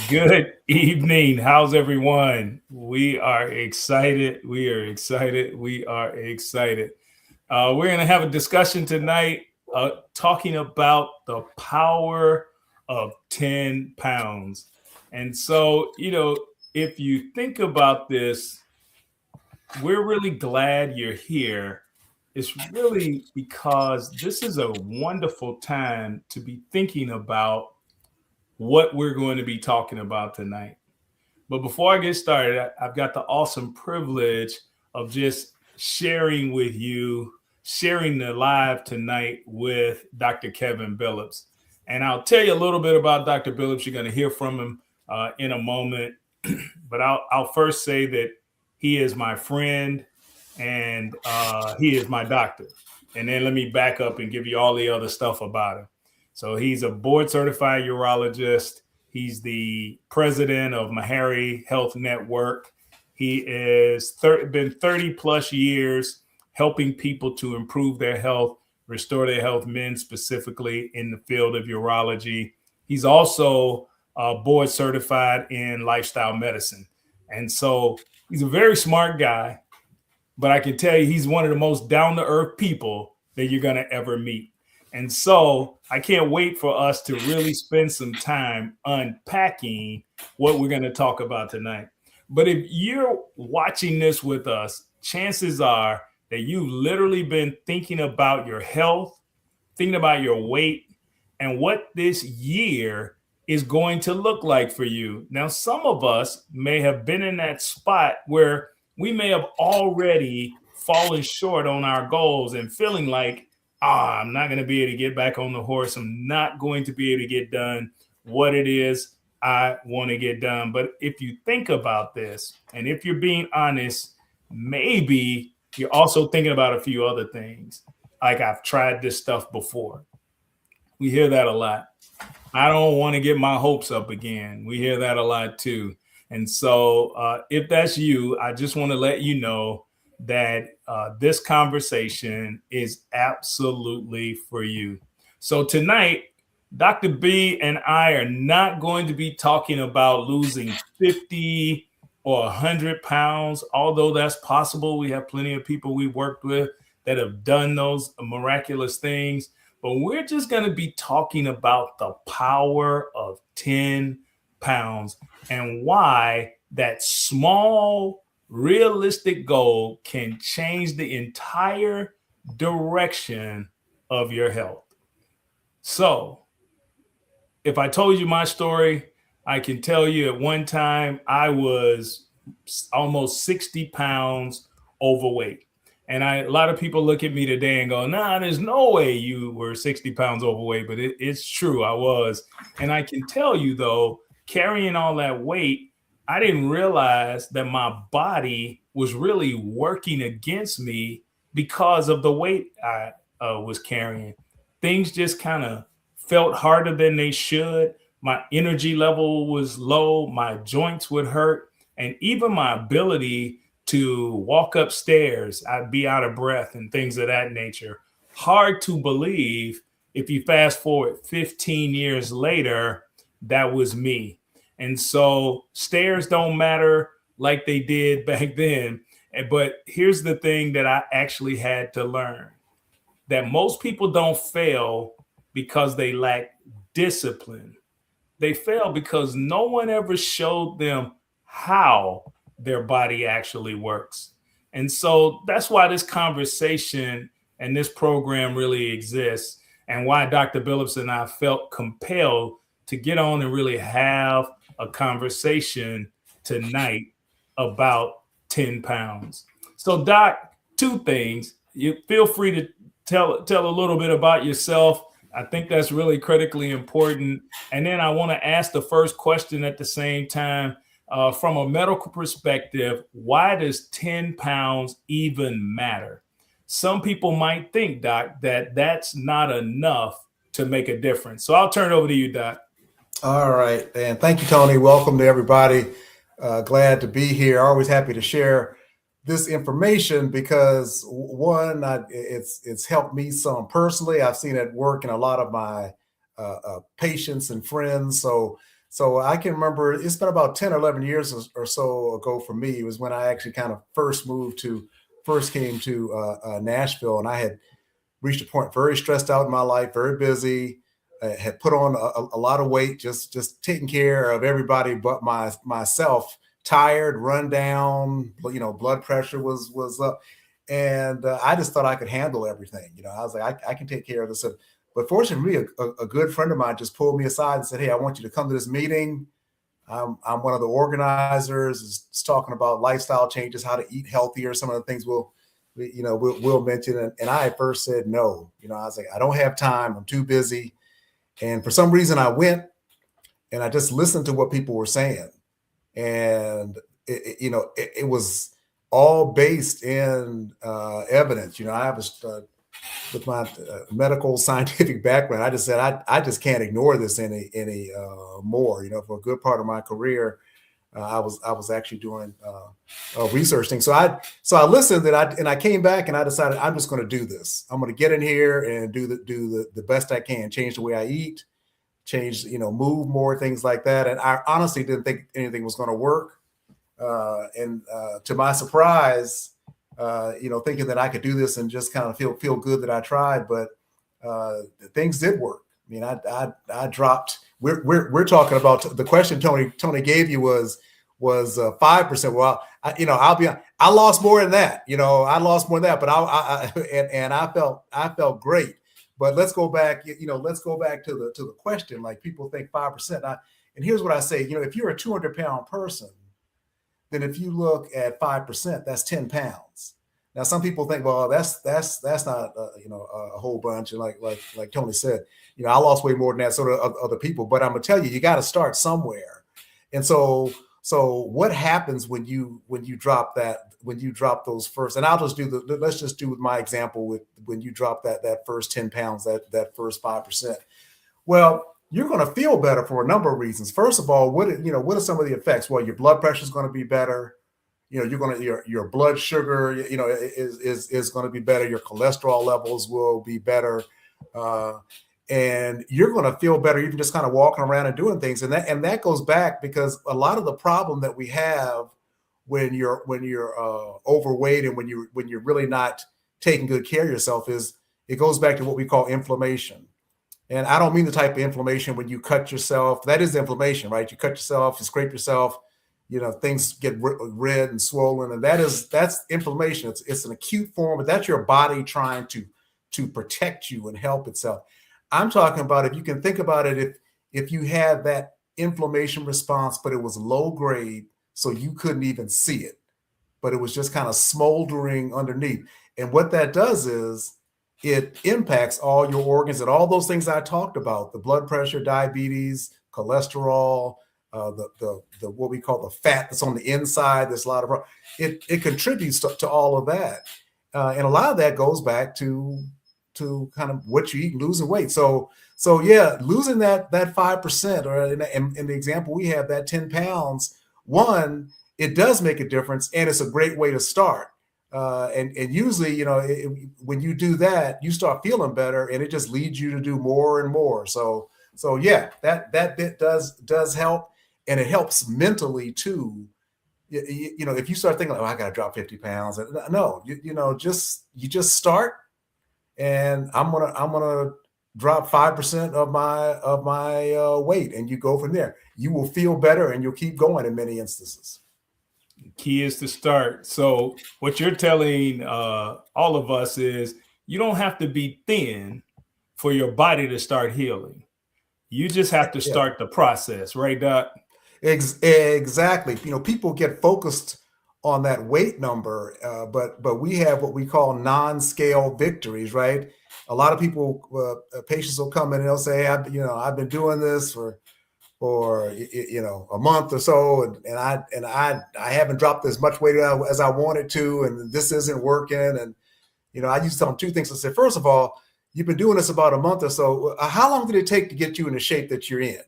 Good evening. How's everyone? We are excited. We are excited. We are excited. We're going to have a discussion tonight talking about the power of 10 pounds. And so, if you think about this, we're really glad you're here. It's really because this is a wonderful time to be thinking about what we're going to be talking about tonight. But before I get started, I've got the awesome privilege of just sharing with you, sharing the live tonight with Dr. Kevin Billups. And I'll tell you a little bit about Dr. Billups. You're going to hear from him in a moment. But I'll first say that he is my friend and he is my doctor. And then let me back up and give you all the other stuff about him. So he's a board certified urologist. He's the president of Meharry Health Network. He is been 30 plus years helping people to improve their health, restore their health, men specifically in the field of urology. He's also board certified in lifestyle medicine. And so he's a very smart guy, but I can tell you he's one of the most down to earth people that you're going to ever meet. And so I can't wait for us to really spend some time unpacking what we're going to talk about tonight. But if you're watching this with us, chances are that you've literally been thinking about your health, thinking about your weight, and what this year is going to look like for you. Now, some of us may have been in that spot where we may have already fallen short on our goals and feeling like, I'm not going to be able to get back on the horse. I'm not going to be able to get done what it is I want to get done. But if you think about this, and if you're being honest, maybe you're also thinking about a few other things. Like, I've tried this stuff before. We hear that a lot. I don't want to get my hopes up again. We hear that a lot too. And so if that's you, I just want to let you know that this conversation is absolutely for you. So tonight, Dr. B and I are not going to be talking about losing 50 or 100 pounds, although that's possible. We have plenty of people we worked with that have done those miraculous things. But we're just going to be talking about the power of 10 pounds and why that small, realistic goal can change the entire direction of your health. So, if I told you my story, I can tell you at one time I was almost 60 pounds overweight. And a lot of people look at me today and go, nah, there's no way you were 60 pounds overweight, but it's true, I was. And I can tell you, though, carrying all that weight, I didn't realize that my body was really working against me because of the weight I was carrying. Things just kind of felt harder than they should. My energy level was low. My joints would hurt. And even my ability to walk upstairs, I'd be out of breath and things of that nature. Hard to believe if you fast forward 15 years later, that was me. And so stairs don't matter like they did back then. But here's the thing that I actually had to learn, that most people don't fail because they lack discipline. They fail because no one ever showed them how their body actually works. And so that's why this conversation and this program really exists, and why Dr. Billups and I felt compelled to get on and really have a conversation tonight about 10 pounds. So, Doc, two things. You feel free to tell a little bit about yourself. I think that's really critically important. And then I want to ask the first question at the same time. From a medical perspective, why does 10 pounds even matter? Some people might think, Doc, that that's not enough to make a difference. So I'll turn it over to you, Doc. All right. And thank you, Tony. Welcome to everybody. Glad to be here. Always happy to share this information because one, it's helped me some personally. I've seen it work in a lot of my patients and friends. So So I can remember it's been about 10 or 11 years or so ago for me. It was when I actually kind of first came to Nashville, and I had reached a point very stressed out in my life, very busy, had put on a lot of weight, just taking care of everybody but myself, tired, run down, blood pressure was up. And I just thought I could handle everything. I was like, I can take care of this. But fortunately, a good friend of mine just pulled me aside and said, "Hey, I want you to come to this meeting. I'm one of the organizers. It's talking about lifestyle changes, how to eat healthier, some of the things we'll mention." And I at first said no. I was like, I don't have time. I'm too busy. And for some reason, I went and I just listened to what people were saying, and it was all based in evidence. I have with my medical scientific background, I just said I just can't ignore this any more. For a good part of my career, I was actually doing research things. So I listened and I came back and I decided I'm just going to do this. I'm going to get in here and do the best I can, change the way I eat, move more, things like that. And I honestly didn't think anything was going to work. And to my surprise, thinking that I could do this and just kind of feel good that I tried, but things did work. I mean, I dropped. We're talking about the question Tony gave you was 5%. Well, I lost more than that. I lost more than that, but I felt great. But let's go back. Let's go back to the question. Like, people think 5%. And here's what I say. If you're a 200-pound person, then if you look at 5%, that's 10 pounds. Now, some people think, well, that's not a whole bunch. And like Tony said, I lost way more than that. So do other people. But I'm gonna tell you, you got to start somewhere. And so what happens when you drop that, when you drop those first? And I'll just let's just do with my example with when you drop that first 10 pounds, that first 5%. Well, you're going to feel better for a number of reasons. First of all, what are some of the effects? Well, your blood pressure is going to be better. Your blood sugar, is going to be better. Your cholesterol levels will be better. And you're going to feel better even just kind of walking around and doing things. And that goes back because a lot of the problem that we have when you're overweight and when you're really not taking good care of yourself is it goes back to what we call inflammation. And I don't mean the type of inflammation when you cut yourself. That is inflammation, right? You cut yourself, you scrape yourself, things get red and swollen. And that's inflammation. It's an acute form, but that's your body trying to protect you and help itself. I'm talking about, if you can think about it, if you had that inflammation response, but it was low grade, so you couldn't even see it, but it was just kind of smoldering underneath. And what that does is, it impacts all your organs and all those things I talked about: the blood pressure, diabetes, cholesterol, the what we call the fat that's on the inside. There's a lot of it contributes to all of that, and a lot of that goes back to kind of what you eat, losing weight. So yeah, losing that 5%, or in the example we have, that 10 pounds. One, it does make a difference, and it's a great way to start. And usually, when you do that, you start feeling better, and it just leads you to do more and more. So yeah, that bit does help, and it helps mentally too. If you start thinking, "Oh, I got to drop 50 pounds," no, you just start, and I'm gonna drop 5% of my weight, and you go from there. You will feel better, and you'll keep going in many instances. Key is to start. So what you're telling all of us is you don't have to be thin for your body to start healing. You just have to start the process, right, Doc? Exactly. People get focused on that weight number, but we have what we call non-scale victories, right? A lot of people, patients will come in and they'll say, I've been doing this for a month or so, and I haven't dropped as much weight as I wanted to, and this isn't working. And I used to tell them two things. I said, first of all, you've been doing this about a month or so. How long did it take to get you in the shape that you're in?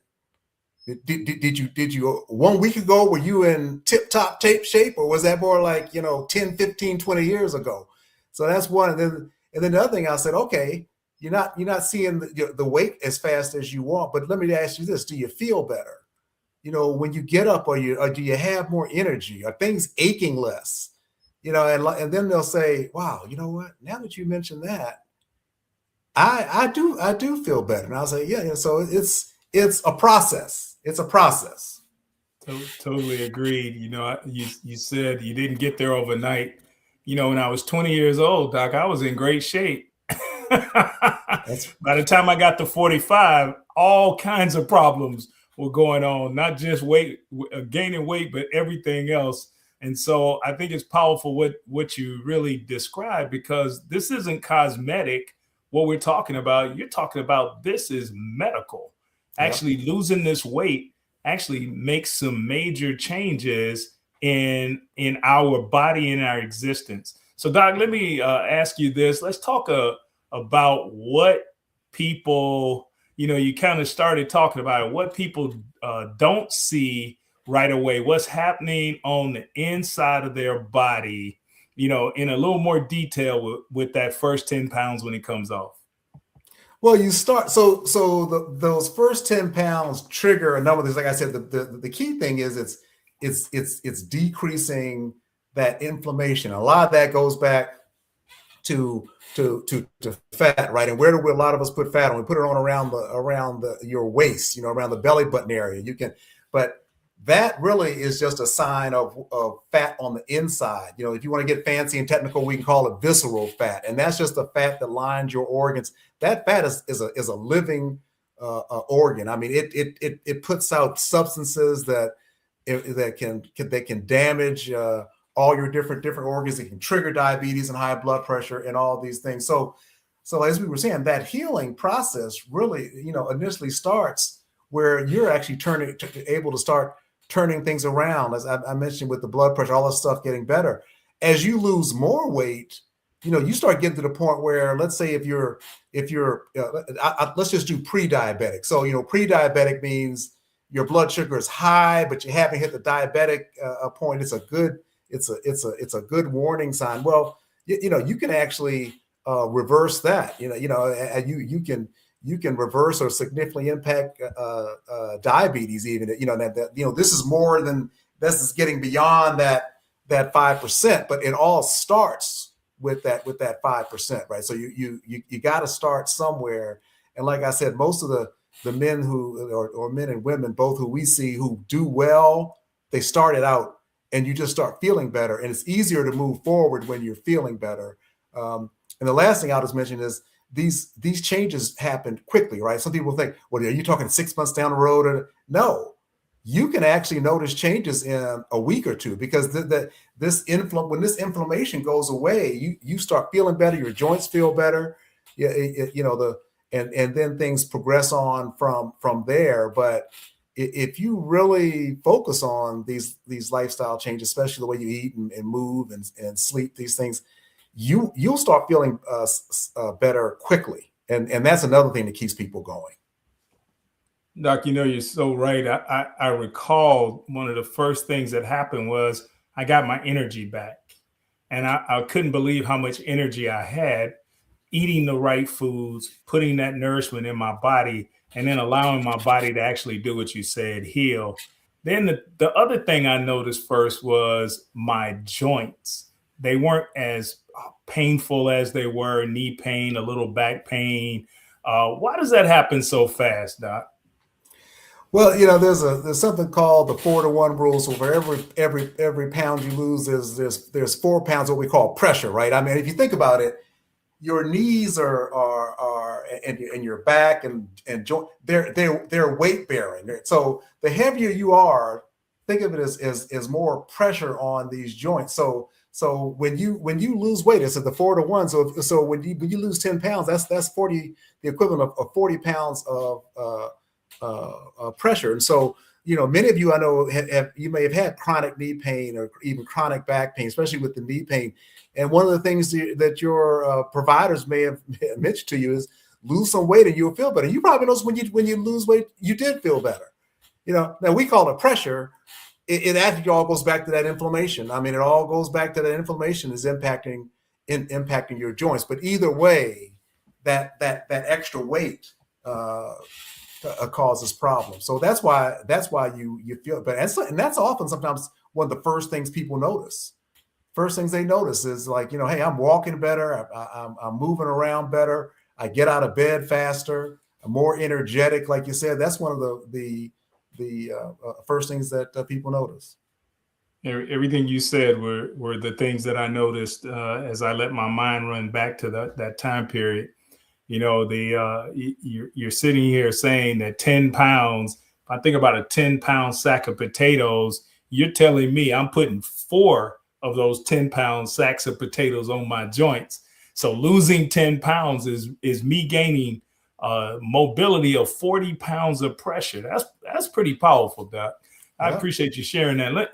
Did you 1 week ago, were you in tip-top shape, or was that more like 10, 15, 20 years ago? So that's one. And then the other thing, I said, okay, you're not seeing the weight as fast as you want, but let me ask you this: do you feel better? when you get up, or do you have more energy? Are things aching less? And then they'll say, wow, you know what? Now that you mentioned that, I do feel better. And I'll say, yeah, yeah. So it's a process. It's a process. Totally agreed. You said you didn't get there overnight. When I was 20 years old, Doc, I was in great shape. That's By the time I got to 45, all kinds of problems were going on, not just gaining weight, but everything else. And so I think it's powerful what you really described, because this isn't cosmetic. What we're talking about, you're talking about, this is medical. yeah. Actually, losing this weight actually makes some major changes in our body and our existence. So, Doc, let me ask you this. Let's talk about what people, you kind of started talking about it, what people don't see right away, what's happening on the inside of their body, in a little more detail with that first 10 pounds when it comes off. Well, you start those first 10 pounds trigger a number of things. Like I said, the key thing is it's decreasing that inflammation. A lot of that goes back to fat, right? And where do a lot of us put fat on? We put it on around your waist, around the belly button area. But that really is just a sign of fat on the inside. If you want to get fancy and technical, we can call it visceral fat, and that's just the fat that lines your organs. That fat is a living organ. I mean, it puts out substances that can damage all your different organs. It can trigger diabetes and high blood pressure and all these things. So as we were saying, that healing process really, initially starts where you're actually able to start turning things around. As I mentioned, with the blood pressure, all this stuff getting better. As you lose more weight, you start getting to the point where, let's say if you're let's just do pre-diabetic. So, pre-diabetic means your blood sugar is high, but you haven't hit the diabetic point. It's a good warning sign. Well, you can actually reverse that. You can reverse or significantly impact diabetes. Even this is more than this is getting beyond that 5%, but it all starts with that 5%, right? So you got to start somewhere. And like I said, most of the men or men and women both who we see who do well, they started out, and you just start feeling better, and it's easier to move forward when you're feeling better. And the last thing I'll just mention is these changes happen quickly, right? Some people think, well, are you talking 6 months down the road? No, you can actually notice changes in a week or two, because when this inflammation goes away, you start feeling better. Your joints feel better. And then things progress on from there. But if you really focus on these lifestyle changes, especially the way you eat and move and sleep, these things, you'll start feeling better quickly. And that's another thing that keeps people going. Doc, you're so right. I recall one of the first things that happened was I got my energy back, and I couldn't believe how much energy I had, eating the right foods, putting that nourishment in my body, and then allowing my body to actually do what you said, heal. Then the other thing I noticed first was my joints. They weren't as painful as they were, knee pain, a little back pain. Why does that happen so fast, Doc? Well, there's something called the 4-to-1 rule. So for every pound you lose, there's 4 pounds what we call pressure, right? I mean, if you think about it, your knees and your back and joint, they're weight bearing. So the heavier you are, think of it as more pressure on these joints. So when you lose weight, it's at the 4-to-1. So when you lose 10 pounds, that's 40, the equivalent of 40 pounds of pressure. And so, many of you I know you may have had chronic knee pain or even chronic back pain, especially with the knee pain. And one of the things that your providers may have mentioned to you is lose some weight and you'll feel better. You probably notice when you lose weight, you did feel better. Now we call it pressure. It actually all goes back to that inflammation. I mean, it all goes back to that inflammation is impacting your joints. But either way, that extra weight causes problems. So that's why you feel. But and that's often sometimes one of the first things people notice. First things they notice is like, hey, I'm walking better. I'm moving around better. I get out of bed faster. I'm more energetic, like you said. That's one of the first things that people notice. Everything you said were the things that I noticed as I let my mind run back to that time period. You're sitting here saying that 10 pounds. If I think about a 10-pound sack of potatoes, you're telling me I'm putting 4 of those 10-pound sacks of potatoes on my joints. So losing 10 pounds is me gaining mobility of 40 pounds of pressure. That's pretty powerful, Doc. I appreciate you sharing that.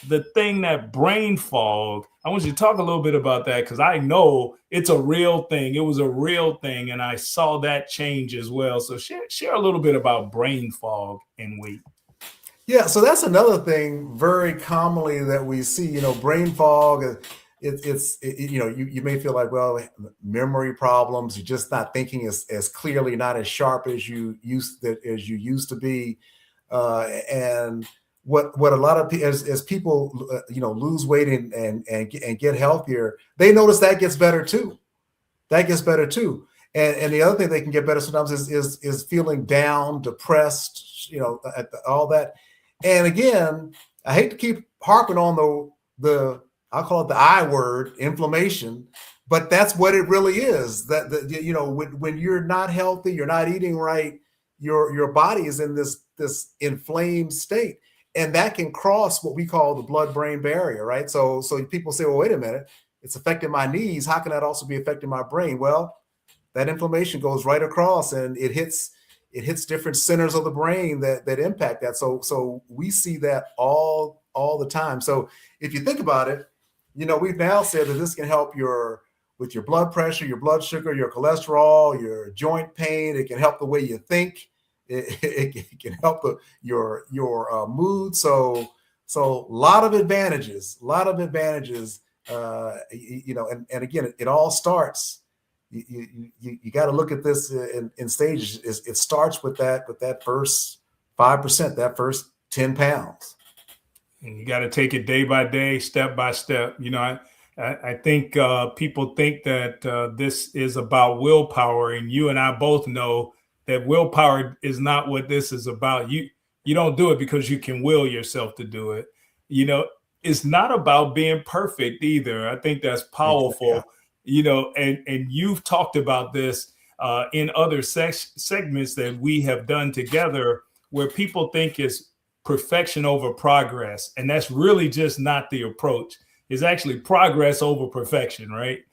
The thing that brain fog, I want you to talk a little bit about that, because I know it's a real thing. It was a real thing, and I saw that change as well. So share a little bit about brain fog and weight. Yeah, so that's another thing very commonly that we see. Brain fog. You may feel like, well, memory problems. You're just not thinking as clearly, not as sharp as you used to be, and what a lot of people, as people lose weight and get healthier, they notice that gets better too. And the other thing they can get better sometimes is feeling down, depressed, all that. And again, I hate to keep harping on the I'll call it the I word, inflammation, but that's what it really is. That when you're not healthy, you're not eating right, your body is in this inflamed state. And that can cross what we call the blood-brain barrier, right? So people say, well, wait a minute, it's affecting my knees. How can that also be affecting my brain? Well, that inflammation goes right across, and it hits different centers of the brain that impact that. So we see that all the time. So if you think about it, we've now said that this can help with your blood pressure, your blood sugar, your cholesterol, your joint pain. It can help the way you think. It can help your mood. So a lot of advantages. And again, it all starts. You got to look at this in stages. It starts with that first 5%, that first 10 pounds. And you got to take it day by day, step by step. I think people think that this is about willpower, and you and I both know that willpower is not what this is about. You don't do it because you can will yourself to do it. It's not about being perfect either. I think that's powerful. Yeah. And you've talked about this in other segments that we have done together, where people think it's perfection over progress. And that's really just not the approach. It's actually progress over perfection, right?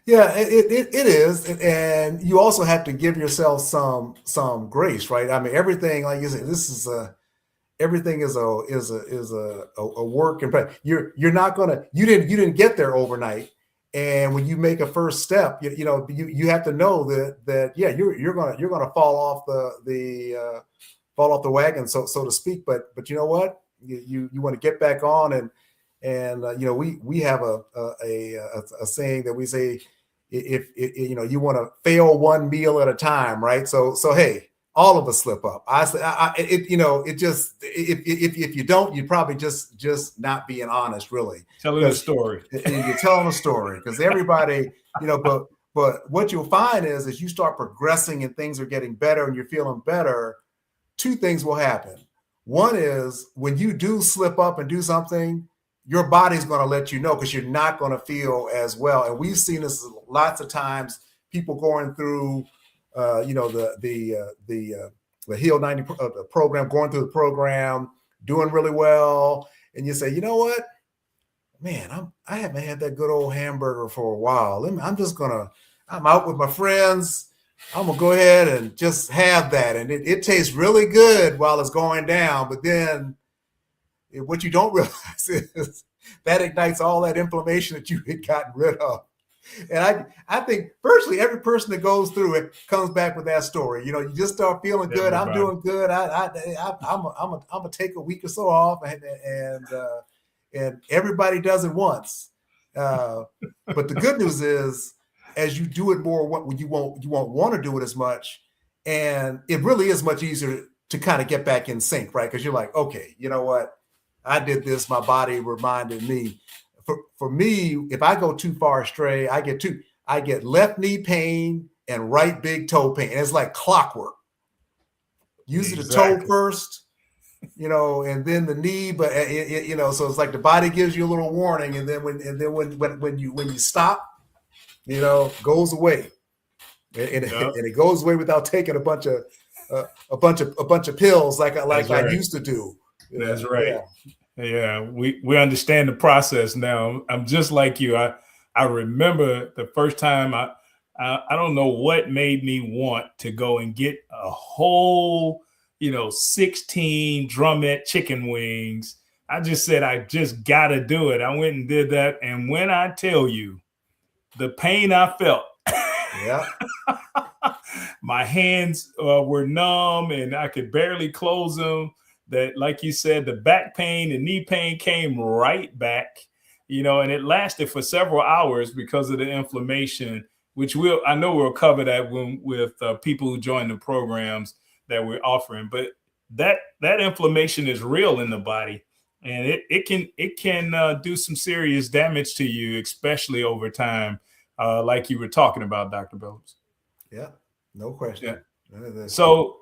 Yeah, it is, and you also have to give yourself some grace, right? I mean, everything, like you said, everything is a work in progress. You didn't get there overnight, and when you make a first step, you have to know that you're gonna fall off the wagon, so to speak. But you know what? You want to get back on, and we have a saying that we say, if you want to fail one meal at a time, right? So hey, all of us slip up. If you don't, you'd probably just not being honest, really. Telling a story. You're telling a story, because everybody, but what you'll find is you start progressing and things are getting better and you're feeling better, 2 things will happen. One is, when you do slip up and do something, your body's going to let you know, because you're not going to feel as well. And we've seen this lots of times, people going through, the Heal 90 program, going through the program, doing really well. And you say, you know what, man, I haven't had that good old hamburger for a while. I'm out with my friends. I'm going to go ahead and just have that. And it tastes really good while it's going down. But then what you don't realize is that ignites all that inflammation that you had gotten rid of. And I think virtually every person that goes through it comes back with that story. You just start feeling good. I'm doing good. I'm gonna take a week or so off, and everybody does it once. But the good news is, as you do it more, you won't want to do it as much, And it really is much easier to kind of get back in sync, right? Because you're like, okay, you know what? I did this. My body reminded me. For me, if I go too far astray, I get left knee pain and right big toe pain. And it's like clockwork. Usually the toe first, and then the knee. But so it's like the body gives you a little warning, and then when you stop, goes away, and it goes away without taking a bunch of pills like I used to do. That's right. Yeah, we understand the process now. I'm just like you. I remember the first time I don't know what made me want to go and get a whole 16 drumette chicken wings. I just said I just gotta do it. I went and did that, and when I tell you the pain I felt, yeah, my hands were numb and I could barely close them. That, like you said, the back pain and knee pain came right back, and it lasted for several hours because of the inflammation, which I know we'll cover that with people who join the programs that we're offering. But that inflammation is real in the body, and it can do some serious damage to you, especially over time, like you were talking about, Dr. Billups. Yeah, no question. Yeah. So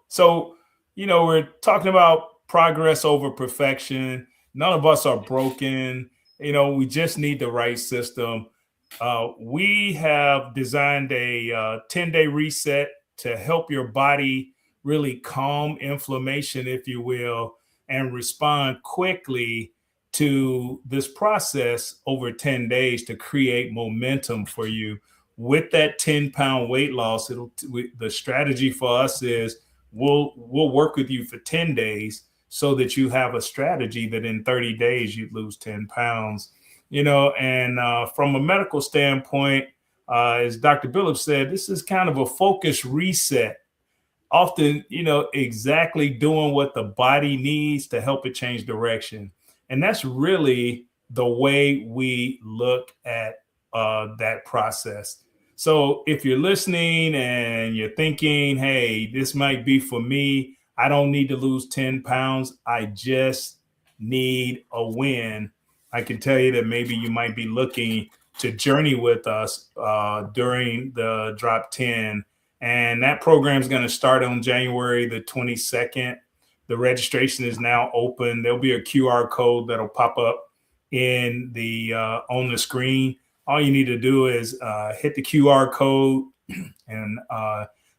we're talking about progress over perfection. None of us are broken. We just need the right system. We have designed a 10-day reset to help your body really calm inflammation, if you will, and respond quickly to this process over 10 days to create momentum for you. With that 10-pound weight loss, the strategy for us is we'll work with you for 10 days so that you have a strategy that in 30 days you lose 10 pounds. And from a medical standpoint, as Dr. Billups said, this is kind of a focused reset, often, exactly doing what the body needs to help it change direction. And that's really the way we look at that process. So if you're listening and you're thinking, hey, this might be for me, I don't need to lose 10 pounds. I just need a win. I can tell you that maybe you might be looking to journey with us during the Drop 10. And that program is going to start on January the 22nd. The registration is now open. There'll be a QR code that'll pop up on the screen. All you need to do is hit the QR code, and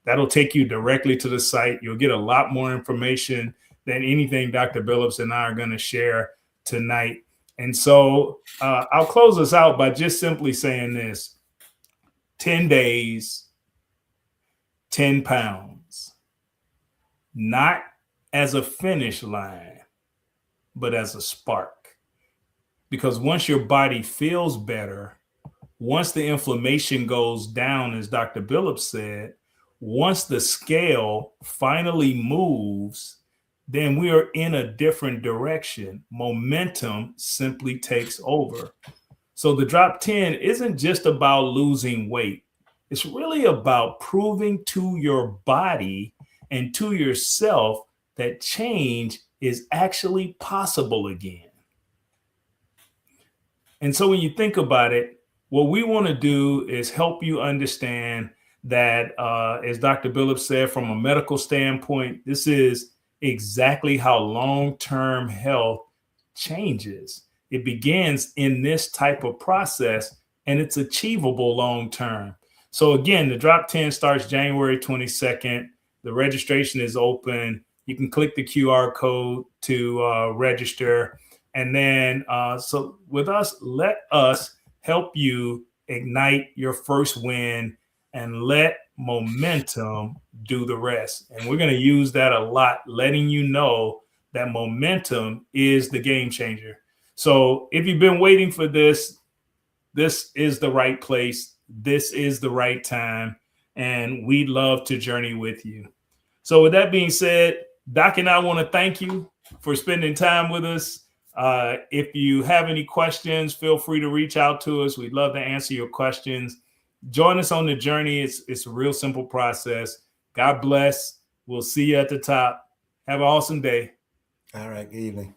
that'll take you directly to the site. You'll get a lot more information than anything Dr. Billups and I are going to share tonight. And so I'll close us out by just simply saying this: 10 days, 10 pounds, not as a finish line, but as a spark. Because once your body feels better, once the inflammation goes down, as Dr. Billups said, once the scale finally moves, then we are in a different direction. Momentum simply takes over. So the Drop 10 isn't just about losing weight. It's really about proving to your body and to yourself that change is actually possible again. And so when you think about it, what we want to do is help you understand that, as Dr. Billups said, from a medical standpoint, this is exactly how long-term health changes. It begins in this type of process, and it's achievable long-term. So again, the Drop 10 starts January 22nd. The registration is open. You can click the QR code to register. And then, so with us, let us help you ignite your first win and let momentum do the rest. And we're going to use that a lot, letting you know that momentum is the game changer. So if you've been waiting for this, this is the right place. This is the right time. And we'd love to journey with you. So with that being said, Doc and I want to thank you for spending time with us. If you have any questions, feel free to reach out to us. We'd love to answer your questions. Join us on the journey. It's a real simple process. God bless. We'll see you at the top. Have an awesome day. All right. Good evening.